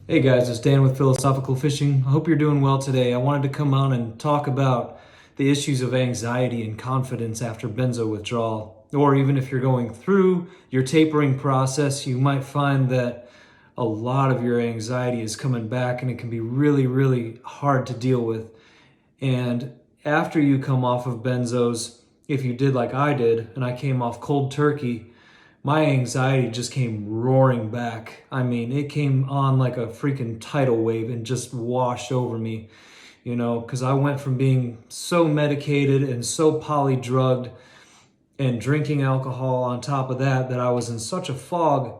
Hey guys, it's Dan with Philosophical Fishing. I hope you're doing well today. I wanted to come on and talk about the issues of anxiety and confidence after benzo withdrawal. Or even if you're going through your tapering process, you might find that a lot of your anxiety is coming back and it can be really, really hard to deal with. And after you come off of benzos, if you did like I did, and I came off cold turkey, my anxiety just came roaring back. I mean, it came on like a freaking tidal wave and just washed over me, because I went from being so medicated and so polydrugged and drinking alcohol on top of that I was in such a fog.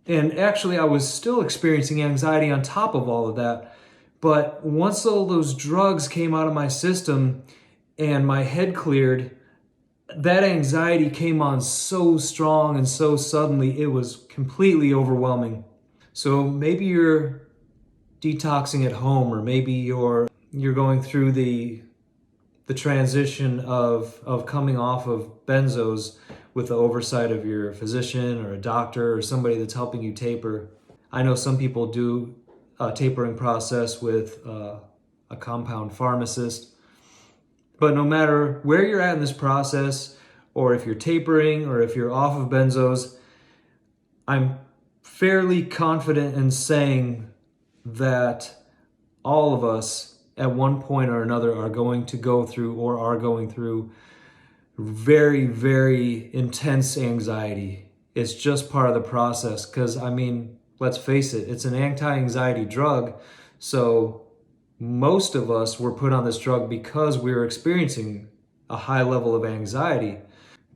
And actually, I was still experiencing anxiety on top of all of that. But once all those drugs came out of my system and my head cleared, that anxiety came on so strong and so suddenly, it was completely overwhelming. So maybe you're detoxing at home, or maybe you're going through the transition of coming off of benzos with the oversight of your physician or a doctor or somebody that's helping you taper. I know some people do a tapering process with a compound pharmacist. But no matter where you're at in this process, or if you're tapering, or if you're off of benzos, I'm fairly confident in saying that all of us at one point or another are going to go through or are going through very, very intense anxiety. It's just part of the process because, I mean, let's face it, it's an anti-anxiety drug. So most of us were put on this drug because we were experiencing a high level of anxiety.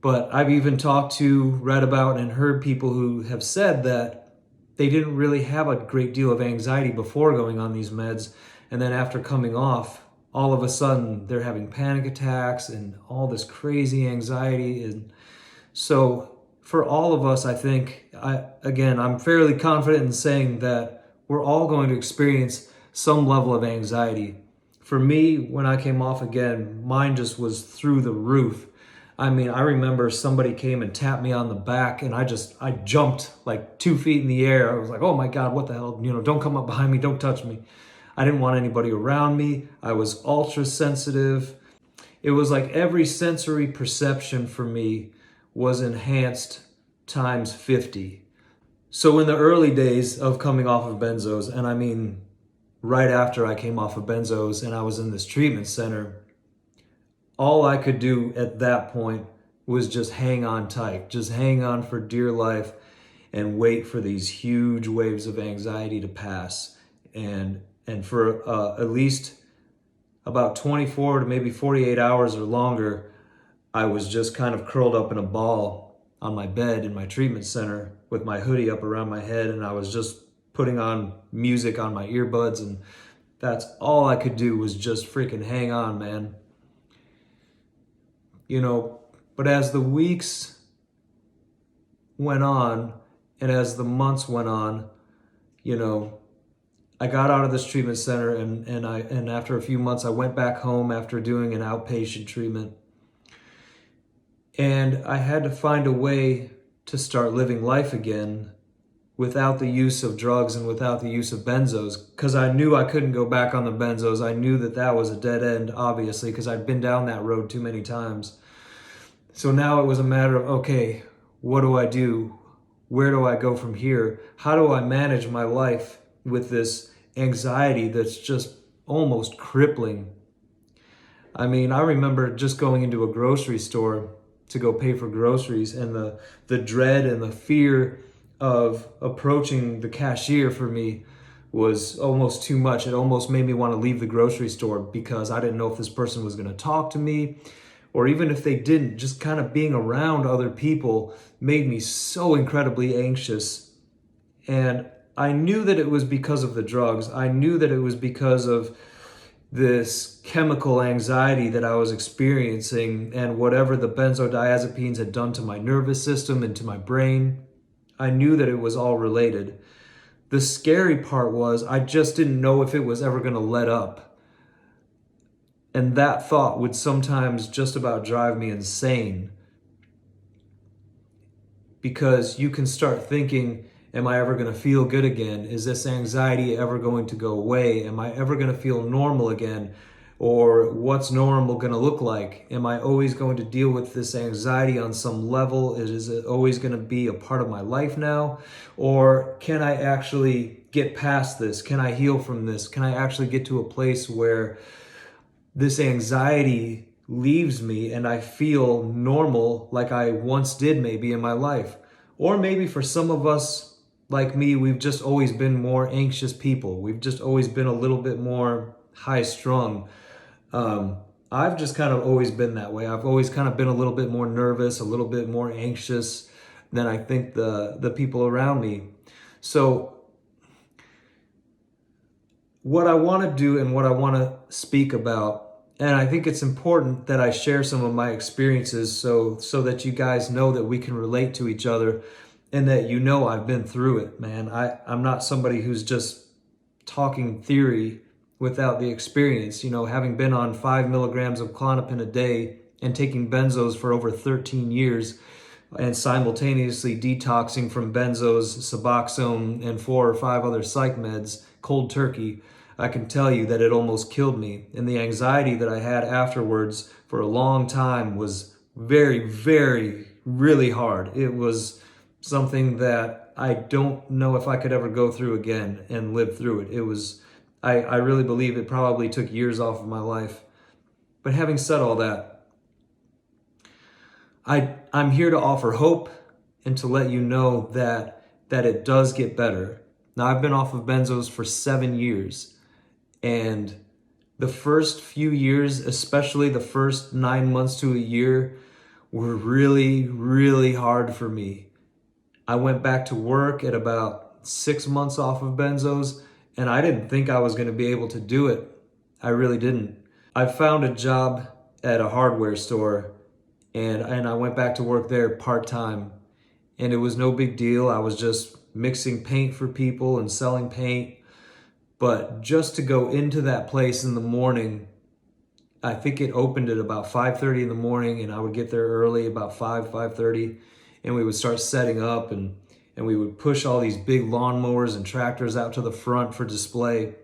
But I've even talked to, read about, and heard people who have said that they didn't really have a great deal of anxiety before going on these meds. And then after coming off, all of a sudden they're having panic attacks and all this crazy anxiety. And so for all of us, I think, I'm fairly confident in saying that we're all going to experience some level of anxiety. For me, when I came off again, mine just was through the roof. I mean, I remember somebody came and tapped me on the back and I jumped like 2 feet in the air. I was like, oh my God, what the hell? Don't come up behind me, don't touch me. I didn't want anybody around me. I was ultra sensitive. It was like every sensory perception for me was enhanced times 50. So in the early days of coming off of benzos, and I mean right after I came off of benzos and I was in this treatment center, all I could do at that point was just hang on tight, just hang on for dear life and wait for these huge waves of anxiety to pass. And for at least about 24 to maybe 48 hours or longer, I was just kind of curled up in a ball on my bed in my treatment center with my hoodie up around my head, and I was just putting on music on my earbuds, and that's all I could do was just freaking hang on, man. But as the weeks went on and as the months went on, you know, I got out of this treatment center and after a few months I went back home after doing an outpatient treatment. And I had to find a way to start living life again without the use of drugs and without the use of benzos, because I knew I couldn't go back on the benzos. I knew that was a dead end, obviously, because I'd been down that road too many times. So now it was a matter of, okay, what do I do? Where do I go from here? How do I manage my life with this anxiety that's just almost crippling? I mean, I remember just going into a grocery store to go pay for groceries, and the dread and the fear of approaching the cashier for me was almost too much. It almost made me want to leave the grocery store because I didn't know if this person was going to talk to me, or even if they didn't, just kind of being around other people made me so incredibly anxious. And I knew that it was because of the drugs. I knew that it was because of this chemical anxiety that I was experiencing and whatever the benzodiazepines had done to my nervous system and to my brain. I knew that it was all related. The scary part was I just didn't know if it was ever going to let up. And that thought would sometimes just about drive me insane, because you can start thinking Am I ever going to feel good again? Is this anxiety ever going to go away? Am I ever going to feel normal again? Or what's normal going to look like? Am I always going to deal with this anxiety on some level? Is it always going to be a part of my life now? Or can I actually get past this? Can I heal from this? Can I actually get to a place where this anxiety leaves me and I feel normal like I once did maybe in my life? Or maybe for some of us, like me, we've just always been more anxious people. We've just always been a little bit more high strung. I've just kind of always been that way. I've always kind of been a little bit more nervous, a little bit more anxious than I think the people around me. So what I want to do and what I want to speak about, and I think it's important that I share some of my experiences so that you guys know that we can relate to each other and that you know I've been through it, man. I'm not somebody who's just talking theory without the experience. You know, having been on 5 milligrams of Klonopin a day and taking benzos for over 13 years and simultaneously detoxing from benzos, Suboxone, and 4 or 5 other psych meds, cold turkey, I can tell you that it almost killed me. And the anxiety that I had afterwards for a long time was very, very, really hard. It was something that I don't know if I could ever go through again and live through it. It was, I really believe it probably took years off of my life. But having said all that, I'm here to offer hope and to let you know that it does get better. Now, I've been off of benzos for 7 years. And the first few years, especially the first 9 months to a year, were really, really hard for me. I went back to work at about 6 months off of benzos, and I didn't think I was going to be able to do it. I really didn't. I found a job at a hardware store, and I went back to work there part-time. And it was no big deal. I was just mixing paint for people and selling paint. But just to go into that place in the morning, I think it opened at about 5:30 in the morning, and I would get there early, about 5:30, and we would start setting up, and we would push all these big lawnmowers and tractors out to the front for display.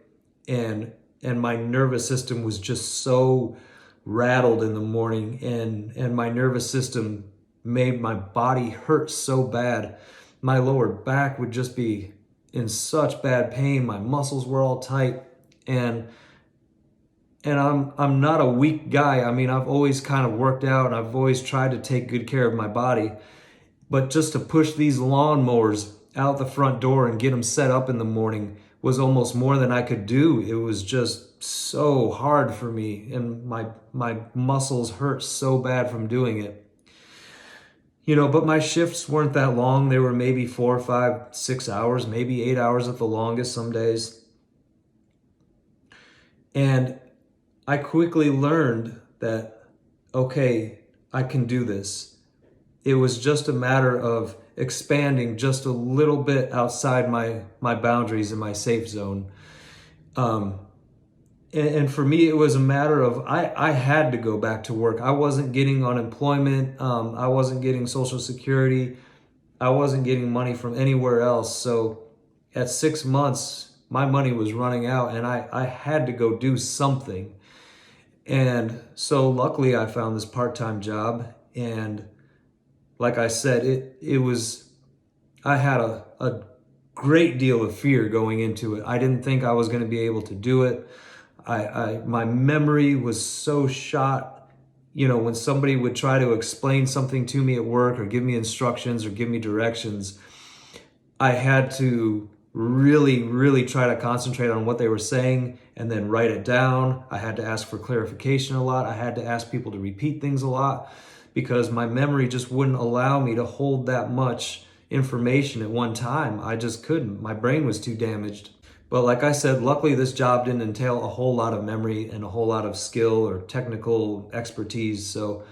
And my nervous system was just so rattled in the morning, and my nervous system made my body hurt so bad. My lower back would just be in such bad pain. My muscles were all tight, and I'm not a weak guy. I mean, I've always kind of worked out and I've always tried to take good care of my body. But just to push these lawnmowers out the front door and get them set up in the morning was almost more than I could do. It was just so hard for me, and my muscles hurt so bad from doing it. You know, but my shifts weren't that long. They were maybe 4, 5, 6 hours, maybe 8 hours at the longest some days. And I quickly learned that, okay, I can do this. It was just a matter of expanding just a little bit outside my boundaries and my safe zone. And for me, it was a matter of I had to go back to work. I wasn't getting unemployment. I wasn't getting Social Security. I wasn't getting money from anywhere else. So at 6 months, my money was running out, and I had to go do something. And so luckily, I found this part-time job. And like I said, I had a great deal of fear going into it. I didn't think I was going to be able to do it. My memory was so shot. You know, when somebody would try to explain something to me at work or give me instructions or give me directions, I had to really, really try to concentrate on what they were saying and then write it down. I had to ask for clarification a lot. I had to ask people to repeat things a lot because my memory just wouldn't allow me to hold that much information at one time. I just couldn't. My brain was too damaged. But like I said, luckily this job didn't entail a whole lot of memory and a whole lot of skill or technical expertise. So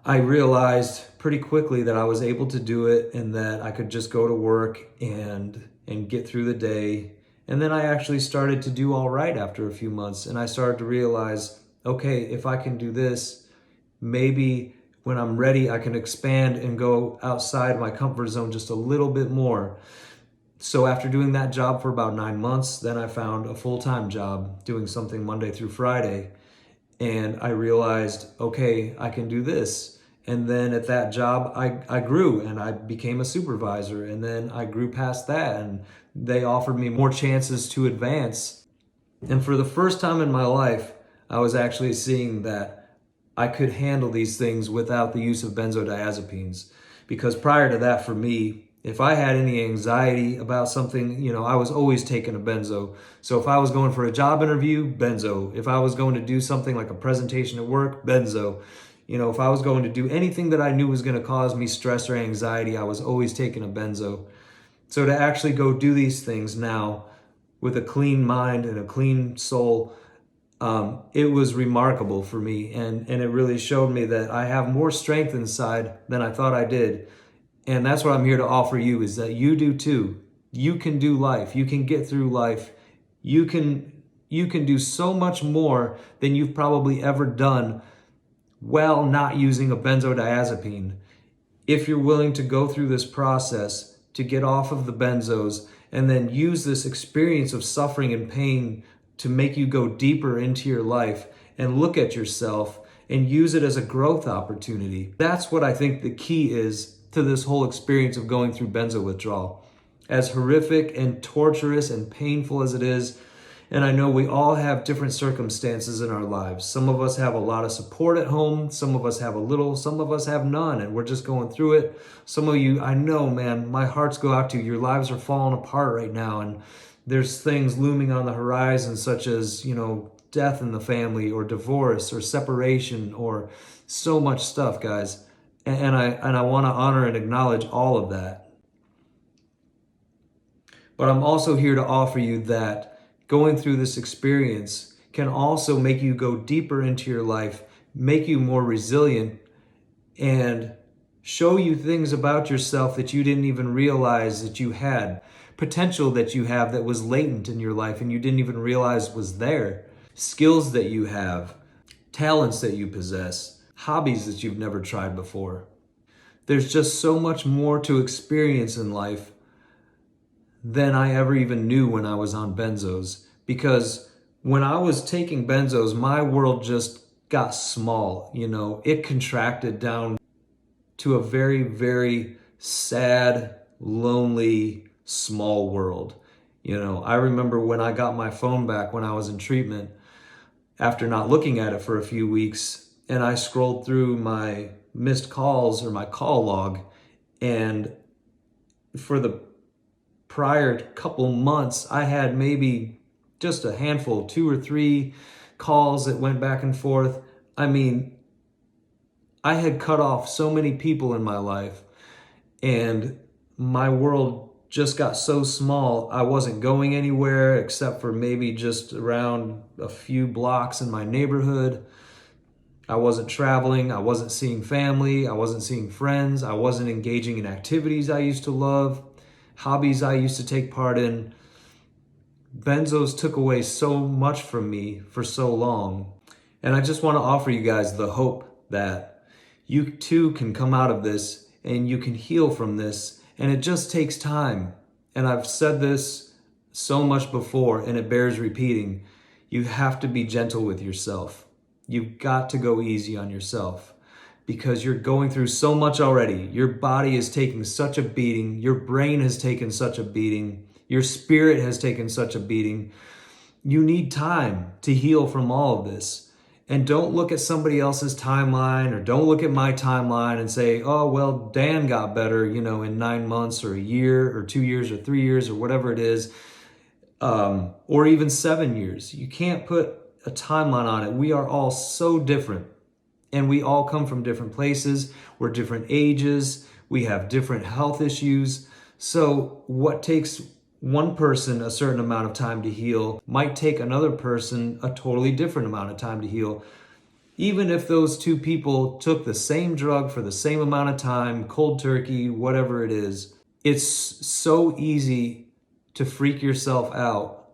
I realized pretty quickly that I was able to do it and that I could just go to work and get through the day. And then I actually started to do all right after a few months. And I started to realize, okay, if I can do this, maybe when I'm ready, I can expand and go outside my comfort zone just a little bit more. So after doing that job for about 9 months, then I found a full-time job doing something Monday through Friday. And I realized, okay, I can do this. And then at that job, I grew and I became a supervisor. And then I grew past that and they offered me more chances to advance. And for the first time in my life, I was actually seeing that I could handle these things without the use of benzodiazepines. Because prior to that, for me, if I had any anxiety about something, I was always taking a benzo. So if I was going for a job interview, benzo. If I was going to do something like a presentation at work, benzo. If I was going to do anything that I knew was going to cause me stress or anxiety, I was always taking a benzo. So to actually go do these things now with a clean mind and a clean soul, it was remarkable for me. And it really showed me that I have more strength inside than I thought I did. And that's what I'm here to offer you, is that you do too. You can do life. You can get through life. You can do so much more than you've probably ever done while not using a benzodiazepine. If you're willing to go through this process to get off of the benzos and then use this experience of suffering and pain to make you go deeper into your life and look at yourself and use it as a growth opportunity. That's what I think the key is to this whole experience of going through benzo withdrawal. As horrific and torturous and painful as it is, and I know we all have different circumstances in our lives. Some of us have a lot of support at home. Some of us have a little. Some of us have none, and we're just going through it. Some of you, I know, man, my hearts go out to you. Your lives are falling apart right now, and there's things looming on the horizon, such as, death in the family or divorce or separation or so much stuff, guys. And I want to honor and acknowledge all of that. But I'm also here to offer you that going through this experience can also make you go deeper into your life, make you more resilient, and show you things about yourself that you didn't even realize that you had, potential that you have that was latent in your life and you didn't even realize was there, skills that you have, talents that you possess, hobbies that you've never tried before. There's just so much more to experience in life than I ever even knew when I was on benzos. Because when I was taking benzos, my world just got small. It contracted down to a very, very sad, lonely, small world. I remember when I got my phone back when I was in treatment, after not looking at it for a few weeks, and I scrolled through my missed calls or my call log, and for the prior couple months, I had maybe just a handful, 2 or 3 calls that went back and forth. I mean, I had cut off so many people in my life, and my world just got so small. I wasn't going anywhere except for maybe just around a few blocks in my neighborhood. I wasn't traveling. I wasn't seeing family. I wasn't seeing friends. I wasn't engaging in activities I used to love, hobbies I used to take part in. Benzos took away so much from me for so long. And I just want to offer you guys the hope that you too can come out of this and you can heal from this. And it just takes time. And I've said this so much before, and it bears repeating. You have to be gentle with yourself. You've got to go easy on yourself because you're going through so much already. Your body is taking such a beating. Your brain has taken such a beating. Your spirit has taken such a beating. You need time to heal from all of this. And don't look at somebody else's timeline, or don't look at my timeline and say, oh, well, Dan got better, in 9 months or a year or 2 years or 3 years or whatever it is, or even 7 years. You can't put a timeline on it. We are all so different, and we all come from different places. We're different ages. We have different health issues. So what takes one person a certain amount of time to heal might take another person a totally different amount of time to heal. Even if those two people took the same drug for the same amount of time, cold turkey, whatever it is, it's so easy to freak yourself out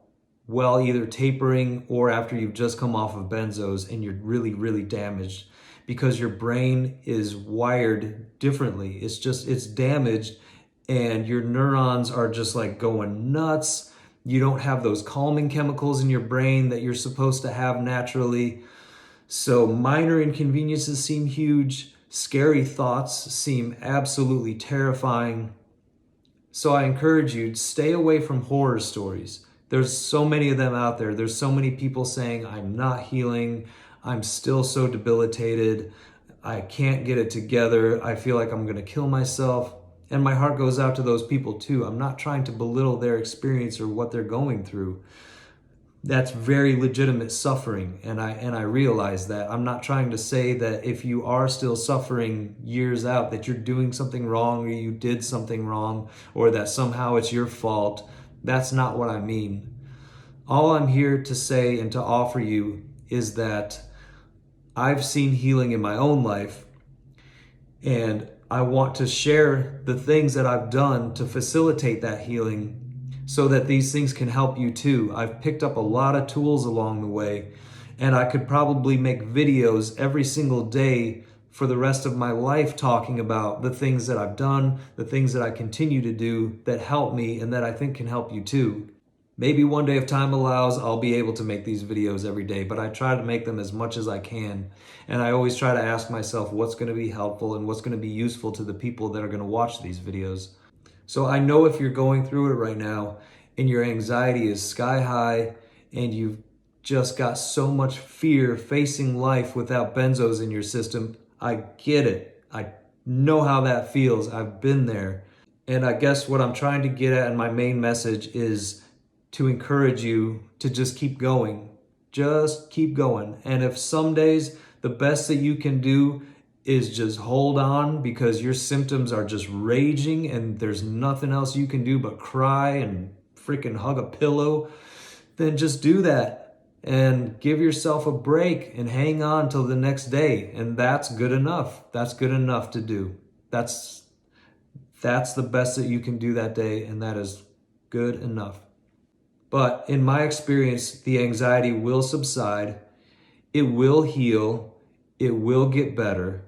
while either tapering or after you've just come off of benzos and you're really, really damaged because your brain is wired differently. It's damaged, and your neurons are just like going nuts. You don't have those calming chemicals in your brain that you're supposed to have naturally. So minor inconveniences seem huge. Scary thoughts seem absolutely terrifying. So I encourage you, stay away from horror stories. There's so many of them out there. There's so many people saying, I'm not healing. I'm still so debilitated. I can't get it together. I feel like I'm going to kill myself. And my heart goes out to those people too. I'm not trying to belittle their experience or what they're going through. That's very legitimate suffering, and I realize that. I'm not trying to say that if you are still suffering years out that you're doing something wrong or you did something wrong or that somehow it's your fault. That's not what I mean. All I'm here to say and to offer you is that I've seen healing in my own life, and I want to share the things that I've done to facilitate that healing so that these things can help you too. I've picked up a lot of tools along the way, and I could probably make videos every single day for the rest of my life talking about the things that I've done, the things that I continue to do that help me and that I think can help you too. Maybe one day, if time allows, I'll be able to make these videos every day, but I try to make them as much as I can. And I always try to ask myself what's going to be helpful and what's going to be useful to the people that are going to watch these videos. So I know if you're going through it right now and your anxiety is sky high and you've just got so much fear facing life without benzos in your system, I get it. I know how that feels. I've been there. And I guess what I'm trying to get at in my main message is to encourage you to just keep going. Just keep going. And if some days the best that you can do is just hold on because your symptoms are just raging and there's nothing else you can do but cry and freaking hug a pillow, then just do that and give yourself a break and hang on till the next day. And that's good enough. That's good enough to do. That's the best that you can do that day, and that is good enough. But in my experience, the anxiety will subside, it will heal, it will get better.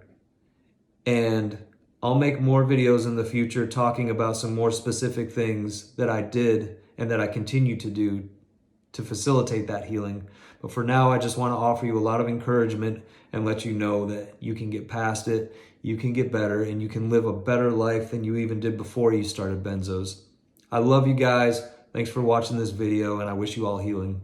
And I'll make more videos in the future talking about some more specific things that I did and that I continue to do to facilitate that healing. But for now, I just want to offer you a lot of encouragement and let you know that you can get past it, you can get better, and you can live a better life than you even did before you started benzos. I love you guys. Thanks for watching this video, and I wish you all healing.